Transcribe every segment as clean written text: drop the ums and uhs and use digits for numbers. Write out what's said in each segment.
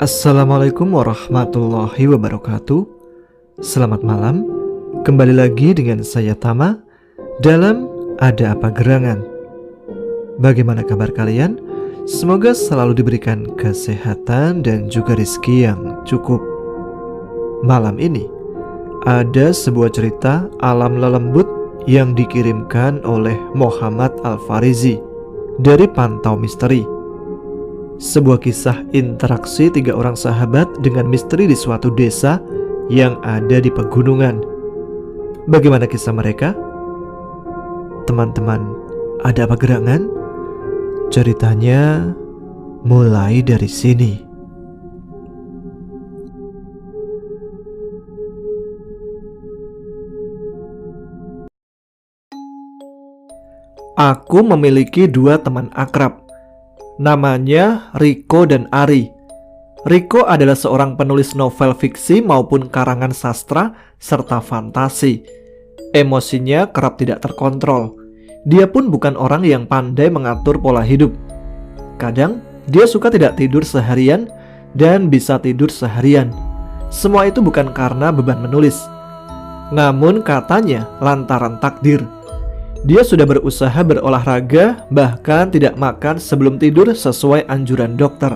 Assalamualaikum warahmatullahi wabarakatuh. Selamat malam. Kembali lagi dengan saya Tama dalam Ada Apa Gerangan. Bagaimana kabar kalian? Semoga selalu diberikan kesehatan dan juga rezeki yang cukup. Malam ini ada sebuah cerita alam lelembut yang dikirimkan oleh Muhammad Al-Farizi dari Pantau Misteri. Sebuah kisah interaksi 3 orang sahabat dengan misteri di suatu desa yang ada di pegunungan. Bagaimana kisah mereka? Teman-teman, ada apa gerangan? Ceritanya mulai dari sini. Aku memiliki 2 teman akrab. Namanya Riko dan Ari. Riko adalah seorang penulis novel fiksi maupun karangan sastra serta fantasi. Emosinya kerap tidak terkontrol. Dia pun bukan orang yang pandai mengatur pola hidup. Kadang dia suka tidak tidur seharian dan bisa tidur seharian. Semua itu bukan karena beban menulis, namun katanya lantaran takdir. Dia sudah berusaha berolahraga, bahkan tidak makan sebelum tidur sesuai anjuran dokter.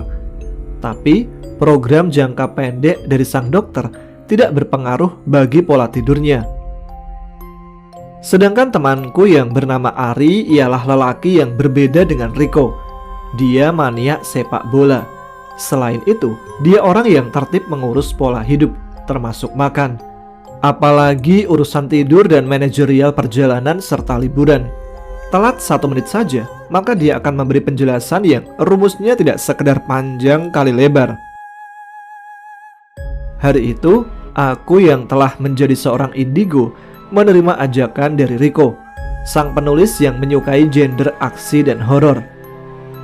Tapi program jangka pendek dari sang dokter tidak berpengaruh bagi pola tidurnya. Sedangkan temanku yang bernama Ari ialah lelaki yang berbeda dengan Riko. Dia maniak sepak bola. Selain itu, dia orang yang tertib mengurus pola hidup, termasuk makan. Apalagi urusan tidur dan manajerial perjalanan serta liburan. Telat 1 menit saja, maka dia akan memberi penjelasan yang rumusnya tidak sekedar panjang kali lebar. Hari itu, aku yang telah menjadi seorang indigo menerima ajakan dari Riko, sang penulis yang menyukai genre aksi dan horor.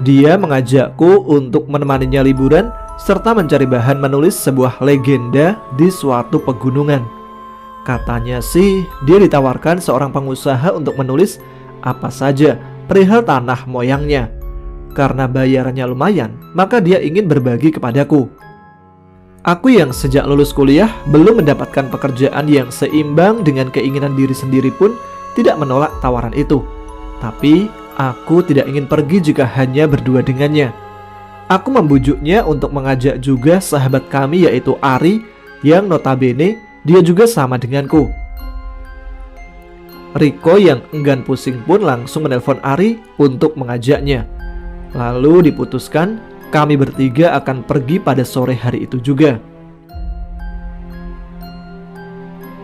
Dia mengajakku untuk menemaninya liburan serta mencari bahan menulis sebuah legenda di suatu pegunungan. Katanya sih, dia ditawarkan seorang pengusaha untuk menulis apa saja perihal tanah moyangnya. Karena bayarannya lumayan, maka dia ingin berbagi kepadaku. Aku yang sejak lulus kuliah belum mendapatkan pekerjaan yang seimbang dengan keinginan diri sendiri pun tidak menolak tawaran itu. Tapi aku tidak ingin pergi jika hanya berdua dengannya. Aku membujuknya untuk mengajak juga sahabat kami yaitu Ari, yang notabene dia juga sama denganku. Riko yang enggan pusing pun langsung menelpon Ari untuk mengajaknya. Lalu diputuskan kami bertiga akan pergi pada sore hari itu juga.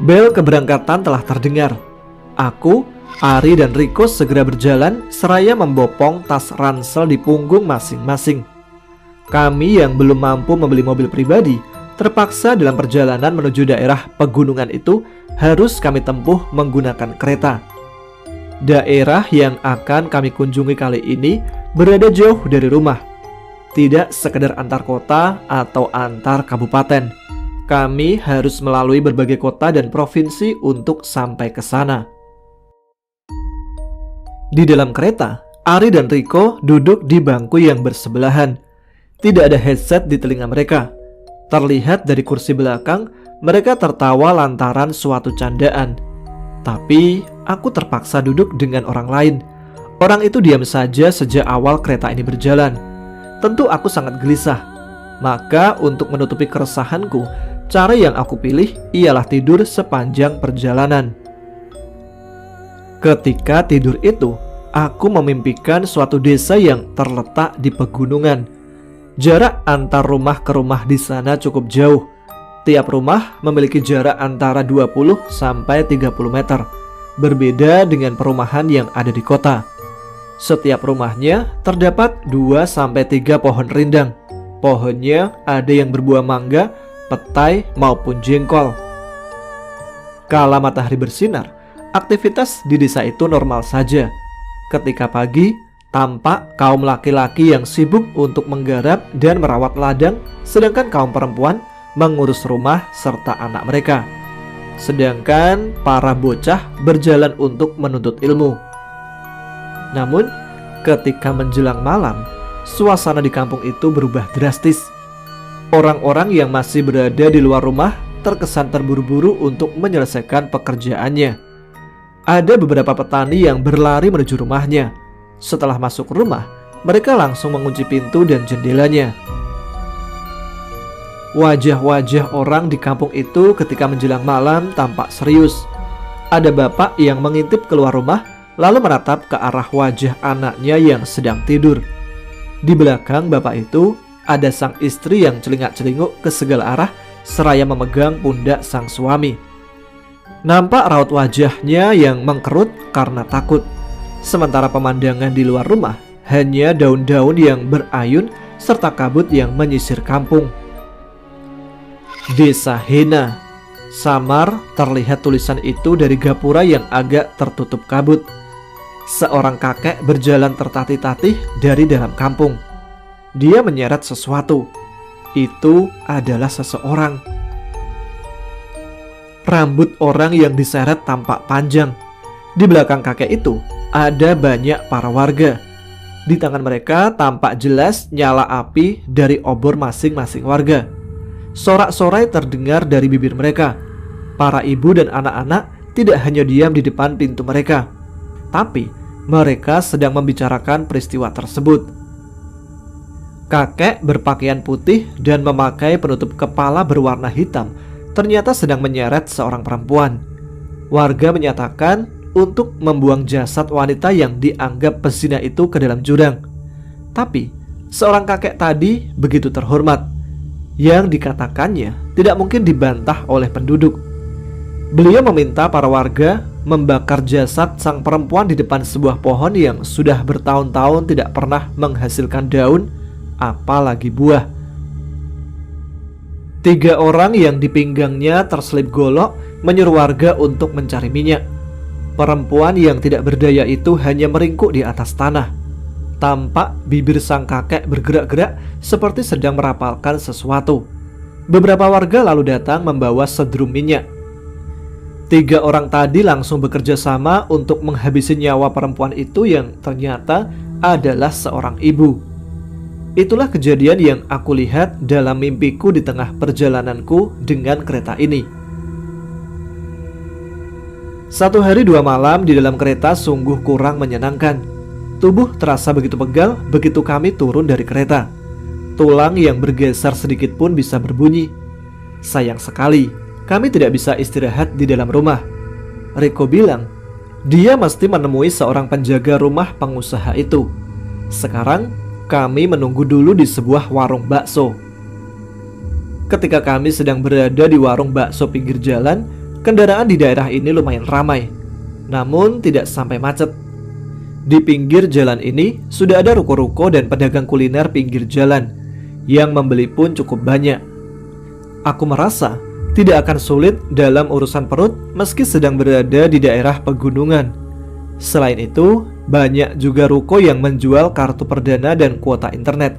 Bel keberangkatan telah terdengar. Aku, Ari dan Riko segera berjalan seraya membopong tas ransel di punggung masing-masing. Kami yang belum mampu membeli mobil pribadi terpaksa dalam perjalanan menuju daerah pegunungan itu harus kami tempuh menggunakan kereta. Daerah yang akan kami kunjungi kali ini berada jauh dari rumah. Tidak sekedar antar kota atau antar kabupaten. Kami harus melalui berbagai kota dan provinsi untuk sampai ke sana. Di dalam kereta, Ari dan Riko duduk di bangku yang bersebelahan. Tidak ada headset di telinga mereka. Terlihat dari kursi belakang, mereka tertawa lantaran suatu candaan. Tapi aku terpaksa duduk dengan orang lain. Orang itu diam saja sejak awal kereta ini berjalan. Tentu aku sangat gelisah. Maka untuk menutupi keresahanku, cara yang aku pilih ialah tidur sepanjang perjalanan. Ketika tidur itu, aku memimpikan suatu desa yang terletak di pegunungan. Jarak antar rumah ke rumah di sana cukup jauh. Tiap rumah memiliki jarak antara 20 sampai 30 meter. Berbeda dengan perumahan yang ada di kota. Setiap rumahnya terdapat 2 sampai 3 pohon rindang. Pohonnya ada yang berbuah mangga, petai maupun jengkol. Kala matahari bersinar, aktivitas di desa itu normal saja. Ketika pagi, tampak kaum laki-laki yang sibuk untuk menggarap dan merawat ladang, sedangkan kaum perempuan mengurus rumah serta anak mereka. Sedangkan para bocah berjalan untuk menuntut ilmu. Namun, ketika menjelang malam, suasana di kampung itu berubah drastis. Orang-orang yang masih berada di luar rumah terkesan terburu-buru untuk menyelesaikan pekerjaannya. Ada beberapa petani yang berlari menuju rumahnya. Setelah masuk rumah, mereka langsung mengunci pintu dan jendelanya. Wajah-wajah orang di kampung itu ketika menjelang malam tampak serius. Ada bapak yang mengintip keluar rumah lalu menatap ke arah wajah anaknya yang sedang tidur. Di belakang bapak itu ada sang istri yang celingak-celinguk ke segala arah seraya memegang pundak sang suami. Nampak raut wajahnya yang mengkerut karena takut. Sementara pemandangan di luar rumah hanya daun-daun yang berayun serta kabut yang menyisir kampung. Desa Hena. Samar terlihat tulisan itu dari gapura yang agak tertutup kabut. Seorang kakek berjalan tertatih-tatih dari dalam kampung. Dia menyeret sesuatu. Itu adalah seseorang. Rambut orang yang diseret tampak panjang. Di belakang kakek itu ada banyak para warga. Di tangan mereka tampak jelas nyala api dari obor masing-masing warga. Sorak-sorai terdengar dari bibir mereka. Para ibu dan anak-anak tidak hanya diam di depan pintu mereka, tapi mereka sedang membicarakan peristiwa tersebut. Kakek berpakaian putih dan memakai penutup kepala berwarna hitam ternyata sedang menyeret seorang perempuan. Warga menyatakan untuk membuang jasad wanita yang dianggap pezina itu ke dalam jurang. Tapi seorang kakek tadi begitu terhormat. Yang dikatakannya tidak mungkin dibantah oleh penduduk. Beliau meminta para warga membakar jasad sang perempuan di depan sebuah pohon yang sudah bertahun-tahun tidak pernah menghasilkan daun, apalagi buah. 3 orang yang di pinggangnya terselip golok menyuruh warga untuk mencari minyak. Perempuan yang tidak berdaya itu hanya meringkuk di atas tanah. Tampak bibir sang kakek bergerak-gerak seperti sedang merapalkan sesuatu. Beberapa warga lalu datang membawa sedrum minyak. 3 orang tadi langsung bekerja sama untuk menghabisi nyawa perempuan itu yang ternyata adalah seorang ibu. Itulah kejadian yang aku lihat dalam mimpiku di tengah perjalananku dengan kereta ini. 1 hari 2 malam di dalam kereta sungguh kurang menyenangkan. Tubuh terasa begitu pegal begitu kami turun dari kereta. Tulang yang bergeser sedikit pun bisa berbunyi. Sayang sekali, kami tidak bisa istirahat di dalam rumah. Riko bilang, dia mesti menemui seorang penjaga rumah pengusaha itu. Sekarang, kami menunggu dulu di sebuah warung bakso. Ketika kami sedang berada di warung bakso pinggir jalan, kendaraan di daerah ini lumayan ramai, namun tidak sampai macet. Di pinggir jalan ini sudah ada ruko-ruko dan pedagang kuliner pinggir jalan. Yang membeli pun cukup banyak. Aku merasa tidak akan sulit dalam urusan perut meski sedang berada di daerah pegunungan. Selain itu, banyak juga ruko yang menjual kartu perdana dan kuota internet.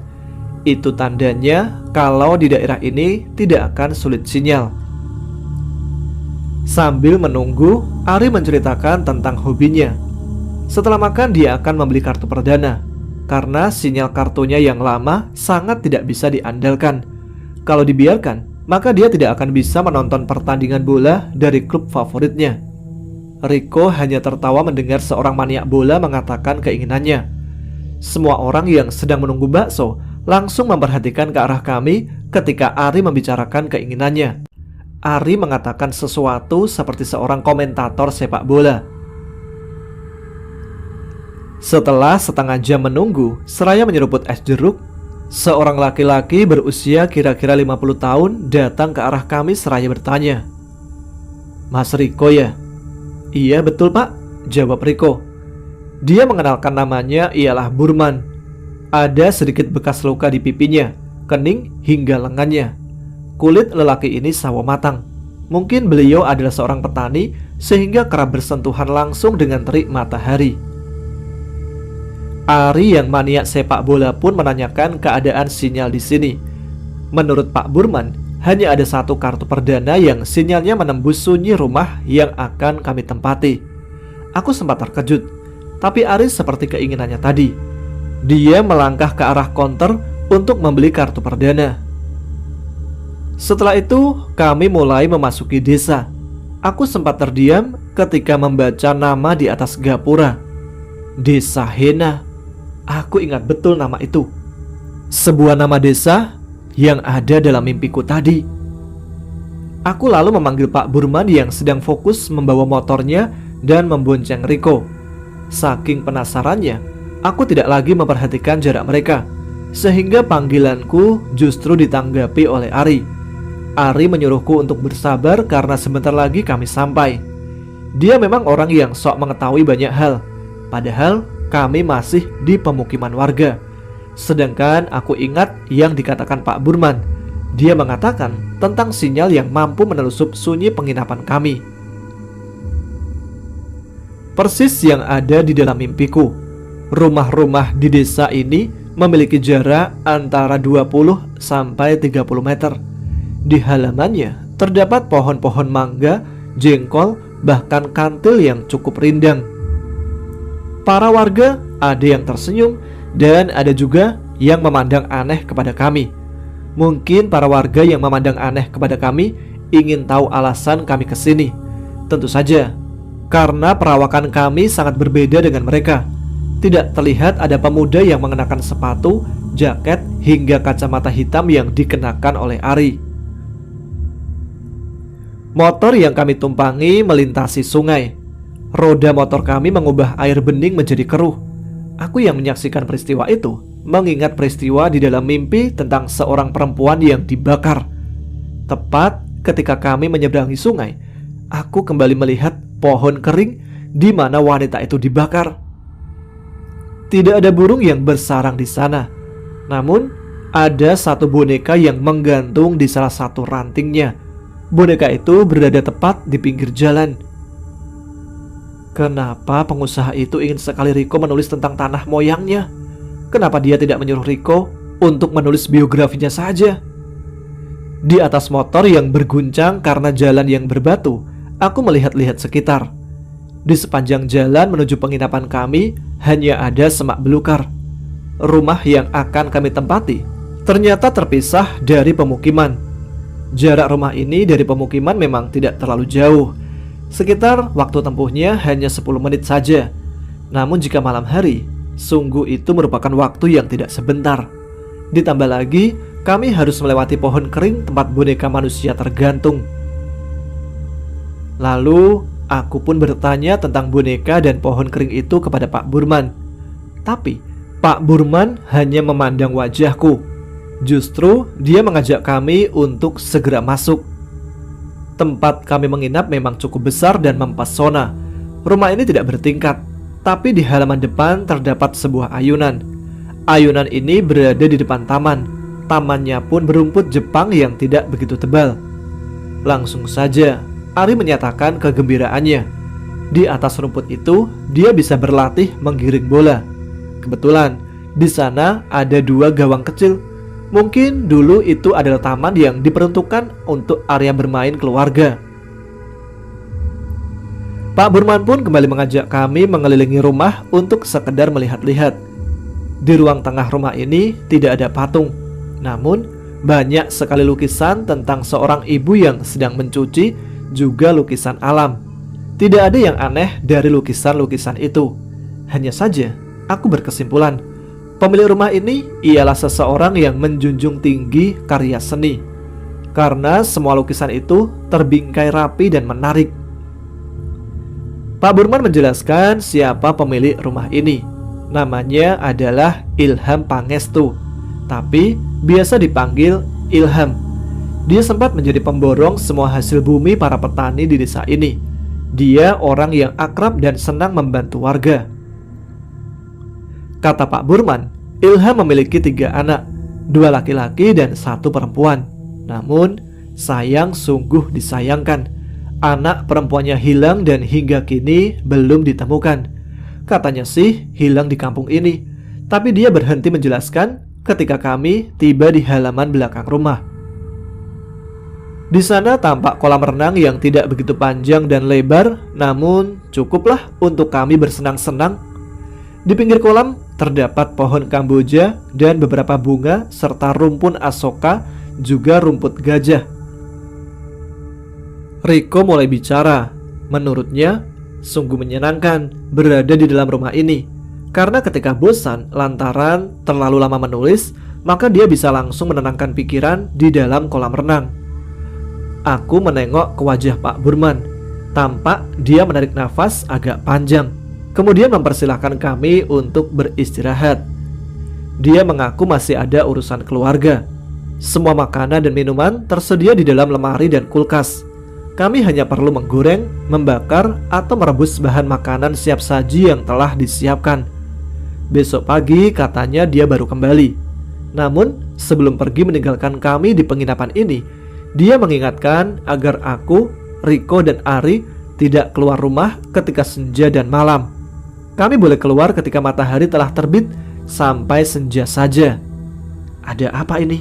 Itu tandanya kalau di daerah ini tidak akan sulit sinyal. Sambil menunggu, Ari menceritakan tentang hobinya. Setelah makan dia akan membeli kartu perdana karena sinyal kartunya yang lama sangat tidak bisa diandalkan. Kalau dibiarkan, maka dia tidak akan bisa menonton pertandingan bola dari klub favoritnya. Riko hanya tertawa mendengar seorang maniak bola mengatakan keinginannya. Semua orang yang sedang menunggu bakso langsung memperhatikan ke arah kami ketika Ari membicarakan keinginannya. Ari mengatakan sesuatu seperti seorang komentator sepak bola. Setelah setengah jam menunggu, seraya menyeruput es jeruk, seorang laki-laki berusia kira-kira 50 tahun datang ke arah kami seraya bertanya, "Mas Riko ya?" "Iya betul pak," jawab Riko. Dia mengenalkan namanya ialah Burman. Ada sedikit bekas luka di pipinya, kening hingga lengannya. Kulit lelaki ini sawo matang. Mungkin beliau adalah seorang petani sehingga kerap bersentuhan langsung dengan terik matahari. Ari yang maniak sepak bola pun menanyakan keadaan sinyal di sini. Menurut Pak Burman, hanya ada 1 kartu perdana yang sinyalnya menembus sunyi rumah yang akan kami tempati. Aku sempat terkejut, tapi Ari seperti keinginannya tadi. Dia melangkah ke arah konter untuk membeli kartu perdana. Setelah itu, kami mulai memasuki desa. Aku sempat terdiam ketika membaca nama di atas gapura. Desa Hena. Aku ingat betul nama itu. Sebuah nama desa yang ada dalam mimpiku tadi. Aku lalu memanggil Pak Burman yang sedang fokus membawa motornya dan membonceng Riko. Saking penasarannya, aku tidak lagi memperhatikan jarak mereka, sehingga panggilanku justru ditanggapi oleh Ari. Ari menyuruhku untuk bersabar karena sebentar lagi kami sampai. Dia memang orang yang sok mengetahui banyak hal, padahal kami masih di pemukiman warga. Sedangkan aku ingat yang dikatakan Pak Burman. Dia mengatakan tentang sinyal yang mampu menelusup sunyi penginapan kami. Persis yang ada di dalam mimpiku. Rumah-rumah di desa ini memiliki jarak antara 20 sampai 30 meter. Di halamannya terdapat pohon-pohon mangga, jengkol, bahkan kantil yang cukup rindang. Para warga ada yang tersenyum dan ada juga yang memandang aneh kepada kami. Mungkin para warga yang memandang aneh kepada kami ingin tahu alasan kami kesini. Tentu saja, karena perawakan kami sangat berbeda dengan mereka. Tidak terlihat ada pemuda yang mengenakan sepatu, jaket, hingga kacamata hitam yang dikenakan oleh Ari. Motor yang kami tumpangi melintasi sungai. Roda motor kami mengubah air bening menjadi keruh. Aku yang menyaksikan peristiwa itu mengingat peristiwa di dalam mimpi tentang seorang perempuan yang dibakar. Tepat ketika kami menyeberangi sungai, aku kembali melihat pohon kering di mana wanita itu dibakar. Tidak ada burung yang bersarang di sana, namun ada satu boneka yang menggantung di salah satu rantingnya. Boneka itu berada tepat di pinggir jalan. Kenapa pengusaha itu ingin sekali Riko menulis tentang tanah moyangnya? Kenapa dia tidak menyuruh Riko untuk menulis biografinya saja? Di atas motor yang berguncang karena jalan yang berbatu, aku melihat-lihat sekitar. Di sepanjang jalan menuju penginapan kami hanya ada semak belukar. Rumah yang akan kami tempati ternyata terpisah dari pemukiman. Jarak rumah ini dari pemukiman memang tidak terlalu jauh. Sekitar waktu tempuhnya hanya 10 menit saja. Namun jika malam hari, sungguh itu merupakan waktu yang tidak sebentar. Ditambah lagi, kami harus melewati pohon kering tempat boneka manusia tergantung. Lalu, aku pun bertanya tentang boneka dan pohon kering itu kepada Pak Burman. Tapi, Pak Burman hanya memandang wajahku. Justru dia mengajak kami untuk segera masuk. Tempat kami menginap memang cukup besar dan mempesona. Rumah ini tidak bertingkat, tapi di halaman depan terdapat sebuah ayunan. Ayunan ini berada di depan taman. Tamannya pun berumput Jepang yang tidak begitu tebal. Langsung saja Ari menyatakan kegembiraannya. Di atas rumput itu dia bisa berlatih menggiring bola. Kebetulan di sana ada 2 gawang kecil. Mungkin dulu itu adalah taman yang diperuntukkan untuk area bermain keluarga. Pak Burman pun kembali mengajak kami mengelilingi rumah untuk sekedar melihat-lihat. Di ruang tengah rumah ini tidak ada patung, namun banyak sekali lukisan tentang seorang ibu yang sedang mencuci, juga lukisan alam. Tidak ada yang aneh dari lukisan-lukisan itu. Hanya saja aku berkesimpulan, pemilik rumah ini ialah seseorang yang menjunjung tinggi karya seni, karena semua lukisan itu terbingkai rapi dan menarik. Pak Burman menjelaskan siapa pemilik rumah ini. Namanya adalah Ilham Pangestu, tapi biasa dipanggil Ilham. Dia sempat menjadi pemborong semua hasil bumi para petani di desa ini. Dia orang yang akrab dan senang membantu warga. Kata Pak Burman, Ilham memiliki 3 anak, 2 laki-laki dan 1 perempuan. Namun, sayang sungguh disayangkan, anak perempuannya hilang dan hingga kini belum ditemukan. Katanya sih hilang di kampung ini, tapi dia berhenti menjelaskan ketika kami tiba di halaman belakang rumah. Di sana tampak kolam renang yang tidak begitu panjang dan lebar, namun cukuplah untuk kami bersenang-senang. Di pinggir kolam terdapat pohon kamboja dan beberapa bunga serta rumpun asoka juga rumput gajah. Riko mulai bicara. Menurutnya, sungguh menyenangkan berada di dalam rumah ini. Karena ketika bosan lantaran terlalu lama menulis, maka dia bisa langsung menenangkan pikiran di dalam kolam renang. Aku menengok ke wajah Pak Burman. Tampak dia menarik nafas agak panjang. Kemudian mempersilahkan kami untuk beristirahat. Dia mengaku masih ada urusan keluarga. Semua makanan dan minuman tersedia di dalam lemari dan kulkas. Kami hanya perlu menggoreng, membakar, atau merebus bahan makanan siap saji yang telah disiapkan. Besok pagi katanya dia baru kembali. Namun sebelum pergi meninggalkan kami di penginapan ini, dia mengingatkan agar aku, Riko, dan Ari tidak keluar rumah ketika senja dan malam. Kami boleh keluar ketika matahari telah terbit sampai senja saja. Ada apa ini?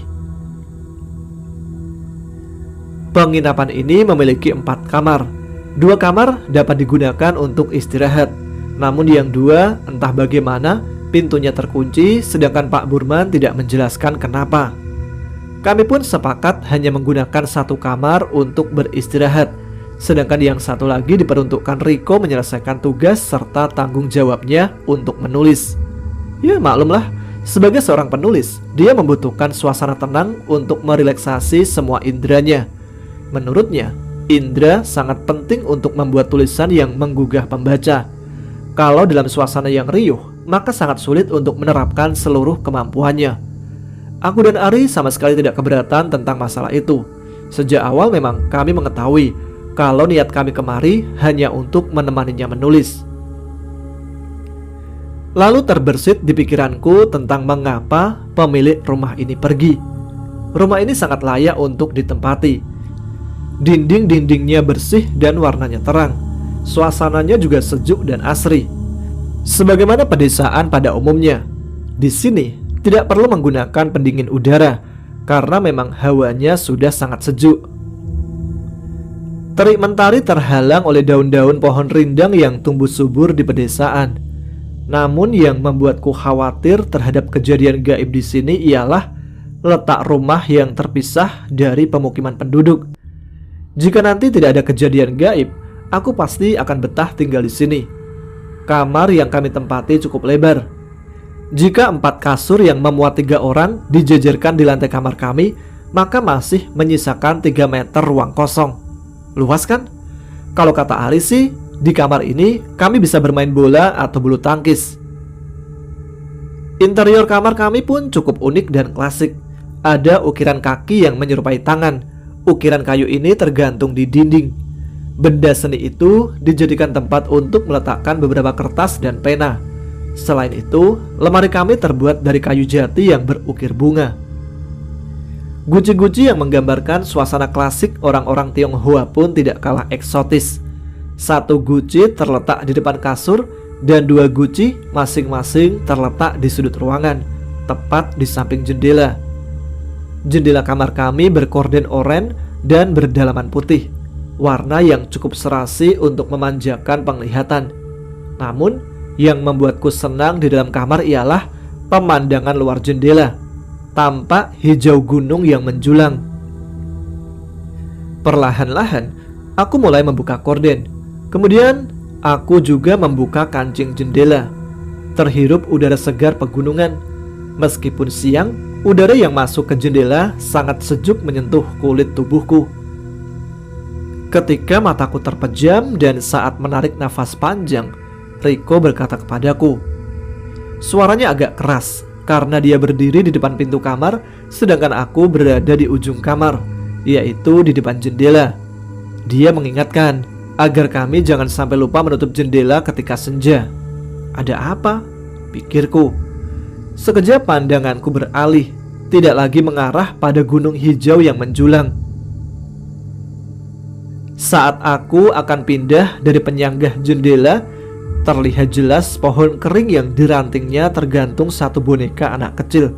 Penginapan ini memiliki 4 kamar. 2 kamar dapat digunakan untuk istirahat. Namun yang 2 entah bagaimana pintunya terkunci, sedangkan Pak Burman tidak menjelaskan kenapa. Kami pun sepakat hanya menggunakan 1 kamar untuk beristirahat, sedangkan yang 1 lagi diperuntukkan Riko menyelesaikan tugas serta tanggung jawabnya untuk menulis. Ya maklumlah, sebagai seorang penulis, dia membutuhkan suasana tenang untuk merelaksasi semua indranya. Menurutnya, indra sangat penting untuk membuat tulisan yang menggugah pembaca. Kalau dalam suasana yang riuh, maka sangat sulit untuk menerapkan seluruh kemampuannya. Aku dan Ari sama sekali tidak keberatan tentang masalah itu. Sejak awal memang kami mengetahui kalau niat kami kemari hanya untuk menemaninya menulis. Lalu terbersit di pikiranku tentang mengapa pemilik rumah ini pergi. Rumah ini sangat layak untuk ditempati. Dinding-dindingnya bersih dan warnanya terang. Suasananya juga sejuk dan asri. Sebagaimana pedesaan pada umumnya, di sini tidak perlu menggunakan pendingin udara karena memang hawanya sudah sangat sejuk. Terik mentari terhalang oleh daun-daun pohon rindang yang tumbuh subur di pedesaan. Namun yang membuatku khawatir terhadap kejadian gaib di sini ialah letak rumah yang terpisah dari pemukiman penduduk. Jika nanti tidak ada kejadian gaib, aku pasti akan betah tinggal di sini. Kamar yang kami tempati cukup lebar. Jika 4 kasur yang memuat 3 orang dijejerkan di lantai kamar kami, maka masih menyisakan 3 meter ruang kosong. Luas kan? Kalau kata Ari sih, di kamar ini kami bisa bermain bola atau bulu tangkis. Interior kamar kami pun cukup unik dan klasik. Ada ukiran kaki yang menyerupai tangan. Ukiran kayu ini tergantung di dinding. Benda seni itu dijadikan tempat untuk meletakkan beberapa kertas dan pena. Selain itu, lemari kami terbuat dari kayu jati yang berukir bunga. Guci-guci yang menggambarkan suasana klasik orang-orang Tionghoa pun tidak kalah eksotis. 1 guci terletak di depan kasur dan 2 guci masing-masing terletak di sudut ruangan, tepat di samping jendela. Jendela kamar kami berkorden oranye dan berdalaman putih, warna yang cukup serasi untuk memanjakan penglihatan. Namun, yang membuatku senang di dalam kamar ialah pemandangan luar jendela. Tampak hijau gunung yang menjulang. Perlahan-lahan, aku mulai membuka korden. Kemudian, aku juga membuka kancing jendela. Terhirup udara segar pegunungan. Meskipun siang, udara yang masuk ke jendela sangat sejuk menyentuh kulit tubuhku. Ketika mataku terpejam dan saat menarik nafas panjang, Riko berkata kepadaku. Suaranya agak keras karena dia berdiri di depan pintu kamar, sedangkan aku berada di ujung kamar, yaitu di depan jendela. Dia mengingatkan agar kami jangan sampai lupa menutup jendela ketika senja. Ada apa? Pikirku. Sekejap pandanganku beralih, tidak lagi mengarah pada gunung hijau yang menjulang. Saat aku akan pindah dari penyanggah jendela, terlihat jelas pohon kering yang di rantingnya tergantung 1 boneka anak kecil.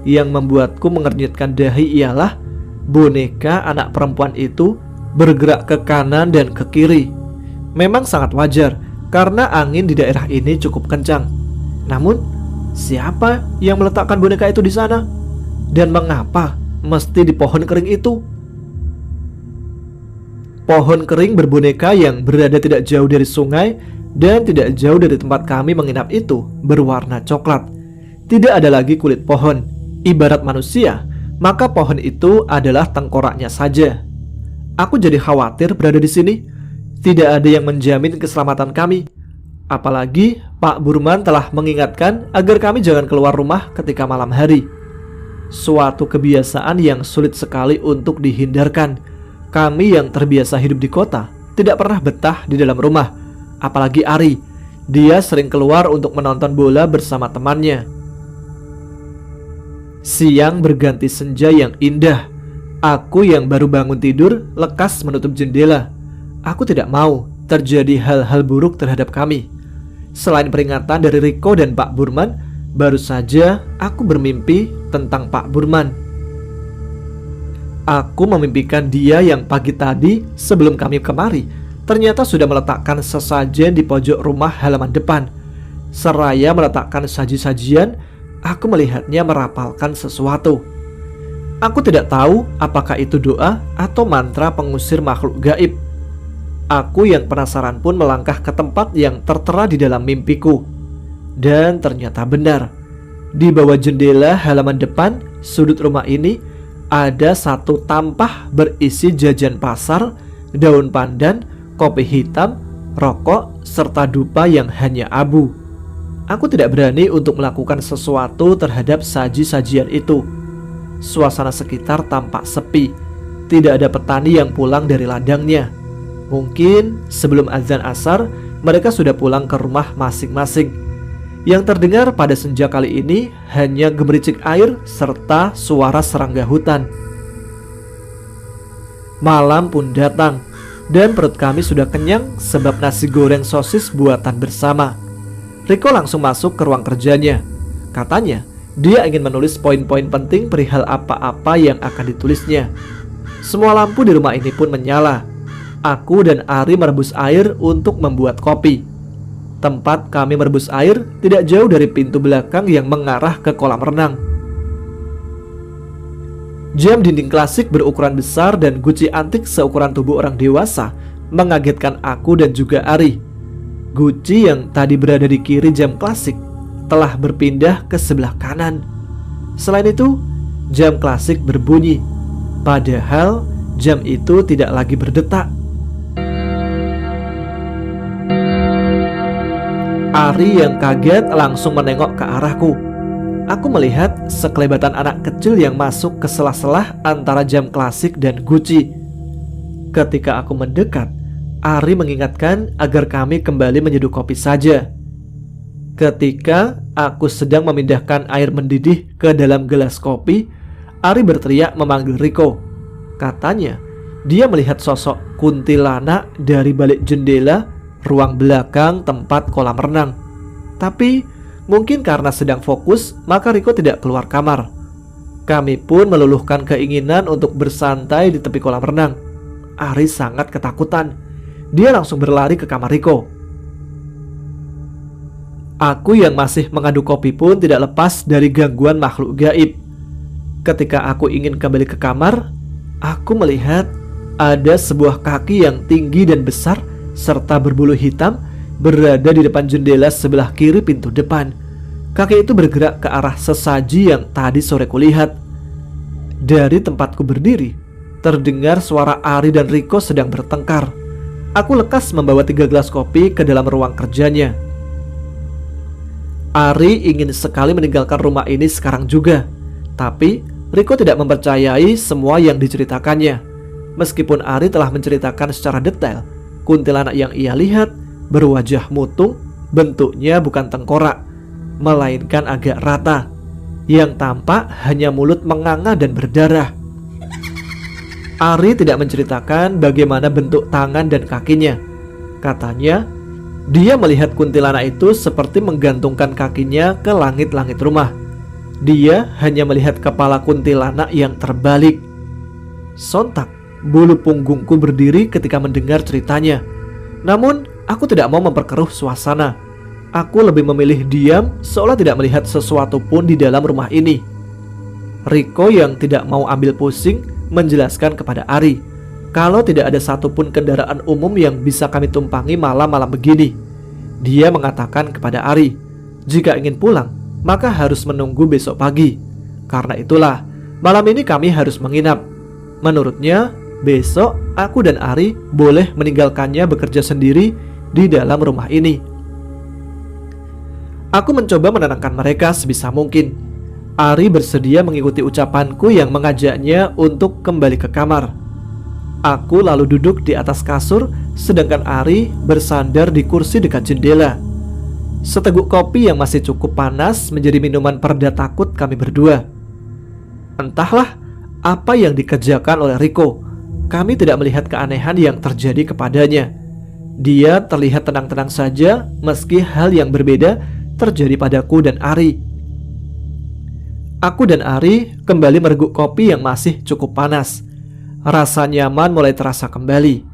Yang membuatku mengernyitkan dahi ialah boneka anak perempuan itu bergerak ke kanan dan ke kiri. Memang sangat wajar karena angin di daerah ini cukup kencang. Namun, siapa yang meletakkan boneka itu di sana? Dan mengapa mesti di pohon kering itu. Pohon kering berboneka yang berada tidak jauh dari sungai dan tidak jauh dari tempat kami menginap itu berwarna coklat. Tidak ada lagi kulit pohon. Ibarat manusia, maka pohon itu adalah tengkoraknya saja. Aku jadi khawatir berada di sini. Tidak ada yang menjamin keselamatan kami. Apalagi Pak Burman telah mengingatkan agar kami jangan keluar rumah ketika malam hari. Suatu kebiasaan yang sulit sekali untuk dihindarkan. Kami yang terbiasa hidup di kota tidak pernah betah di dalam rumah. Apalagi Ari. Dia sering keluar untuk menonton bola bersama temannya. Siang berganti senja yang indah. Aku yang baru bangun tidur lekas menutup jendela. Aku tidak mau terjadi hal-hal buruk terhadap kami. Selain peringatan dari Riko dan Pak Burman, baru saja aku bermimpi tentang Pak Burman. Aku memimpikan dia yang pagi tadi sebelum kami kemari ternyata sudah meletakkan sesajen di pojok rumah halaman depan. Seraya meletakkan saji-sajian, aku melihatnya merapalkan sesuatu. Aku tidak tahu apakah itu doa atau mantra pengusir makhluk gaib. Aku yang penasaran pun melangkah ke tempat yang tertera di dalam mimpiku. Dan ternyata benar. Di bawah jendela halaman depan sudut rumah ini ada satu tampah berisi jajan pasar, daun pandan, kopi hitam, rokok, serta dupa yang hanya abu. Aku tidak berani untuk melakukan sesuatu terhadap saji-sajian itu. Suasana sekitar tampak sepi. Tidak ada petani yang pulang dari ladangnya. Mungkin sebelum azan asar mereka sudah pulang ke rumah masing-masing. Yang terdengar pada senja kali ini hanya gemericik air serta suara serangga hutan. Malam pun datang dan perut kami sudah kenyang sebab nasi goreng sosis buatan bersama. Riko langsung masuk ke ruang kerjanya. Katanya dia ingin menulis poin-poin penting perihal apa-apa yang akan ditulisnya. Semua lampu di rumah ini pun menyala. Aku dan Ari merebus air untuk membuat kopi. Tempat kami merebus air tidak jauh dari pintu belakang yang mengarah ke kolam renang. Jam dinding klasik berukuran besar dan guci antik seukuran tubuh orang dewasa mengagetkan aku dan juga Ari. Guci yang tadi berada di kiri jam klasik telah berpindah ke sebelah kanan. Selain itu, jam klasik berbunyi, padahal jam itu tidak lagi berdetak. Ari yang kaget langsung menengok ke arahku. Aku melihat sekelebatan anak kecil yang masuk ke sela-sela antara jam klasik dan guci. Ketika aku mendekat, Ari mengingatkan agar kami kembali menyeduh kopi saja. Ketika aku sedang memindahkan air mendidih ke dalam gelas kopi, Ari berteriak memanggil Riko. Katanya, dia melihat sosok kuntilanak dari balik jendela ruang belakang tempat kolam renang. Tapi mungkin karena sedang fokus, maka Riko tidak keluar kamar. Kami pun meluluhkan keinginan untuk bersantai di tepi kolam renang. Ari sangat ketakutan. Dia langsung berlari ke kamar Riko. Aku yang masih mengaduk kopi pun tidak lepas dari gangguan makhluk gaib. Ketika aku ingin kembali ke kamar, aku melihat ada sebuah kaki yang tinggi dan besar serta berbulu hitam berada di depan jendela sebelah kiri pintu depan. Kaki itu bergerak ke arah sesaji yang tadi sore kulihat. Dari tempatku berdiri, terdengar suara Ari dan Riko sedang bertengkar. Aku lekas membawa 3 gelas kopi ke dalam ruang kerjanya. Ari ingin sekali meninggalkan rumah ini sekarang juga. Tapi Riko tidak mempercayai semua yang diceritakannya. Meskipun Ari telah menceritakan secara detail, kuntilanak yang ia lihat berwajah mutung, bentuknya bukan tengkorak, melainkan agak rata. Yang tampak hanya mulut menganga dan berdarah. Ari tidak menceritakan bagaimana bentuk tangan dan kakinya. Katanya, dia melihat kuntilanak itu seperti menggantungkan kakinya ke langit-langit rumah. Dia hanya melihat kepala kuntilanak yang terbalik. Sontak, bulu punggungku berdiri ketika mendengar ceritanya. Namun, aku tidak mau memperkeruh suasana. Aku lebih memilih diam seolah tidak melihat sesuatu pun di dalam rumah ini. Riko yang tidak mau ambil pusing menjelaskan kepada Ari kalau tidak ada satupun kendaraan umum yang bisa kami tumpangi malam-malam begini. Dia mengatakan kepada Ari, jika ingin pulang, maka harus menunggu besok pagi. Karena itulah, malam ini kami harus menginap. Menurutnya, besok aku dan Ari boleh meninggalkannya bekerja sendiri di dalam rumah ini. Aku mencoba menenangkan mereka sebisa mungkin. Ari bersedia mengikuti ucapanku yang mengajaknya untuk kembali ke kamar. Aku lalu duduk di atas kasur, sedangkan Ari bersandar di kursi dekat jendela. Seteguk kopi yang masih cukup panas menjadi minuman pereda takut kami berdua. Entahlah apa yang dikerjakan oleh Riko, kami tidak melihat keanehan yang terjadi kepadanya. Dia terlihat tenang-tenang saja, meski hal yang berbeda terjadi padaku dan Ari. Aku dan Ari kembali mereguk kopi yang masih cukup panas. Rasa nyaman mulai terasa kembali.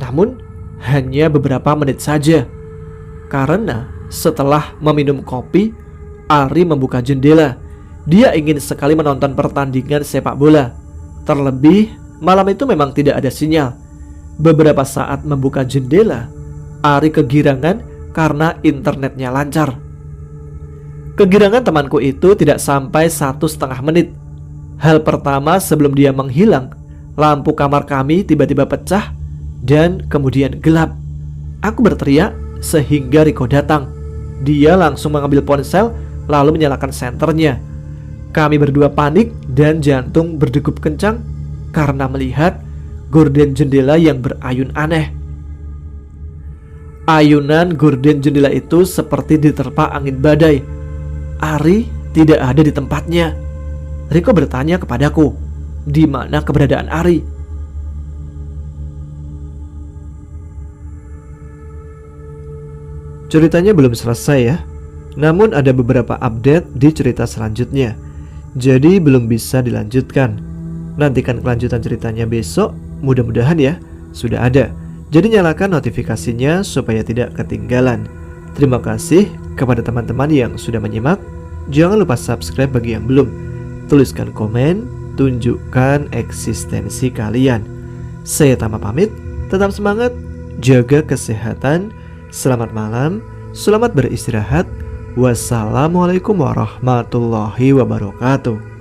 Namun hanya beberapa menit saja. Karena setelah meminum kopi, Ari membuka jendela. Dia ingin sekali menonton pertandingan sepak bola. Terlebih malam itu memang tidak ada sinyal. Beberapa saat membuka jendela, Ari kegirangan karena internetnya lancar. Kegirangan temanku itu tidak sampai 1,5 menit. Hal pertama sebelum dia menghilang, lampu kamar kami tiba-tiba pecah dan kemudian gelap. Aku berteriak sehingga Riko datang. Dia langsung mengambil ponsel lalu menyalakan senternya. Kami berdua panik dan jantung berdegup kencang karena melihat gorden jendela yang berayun aneh. Ayunan gorden jendela itu seperti diterpa angin badai. Ari tidak ada di tempatnya. Riko bertanya kepadaku, di mana keberadaan Ari? Ceritanya belum selesai ya. Namun ada beberapa update di cerita selanjutnya. Jadi belum bisa dilanjutkan. Nantikan kelanjutan ceritanya besok. Mudah-mudahan ya sudah ada. Jadi nyalakan notifikasinya supaya tidak ketinggalan. Terima kasih kepada teman-teman yang sudah menyimak. Jangan lupa subscribe bagi yang belum. Tuliskan komen, tunjukkan eksistensi kalian. Saya Tama pamit, tetap semangat, jaga kesehatan. Selamat malam, selamat beristirahat. Wassalamualaikum warahmatullahi wabarakatuh.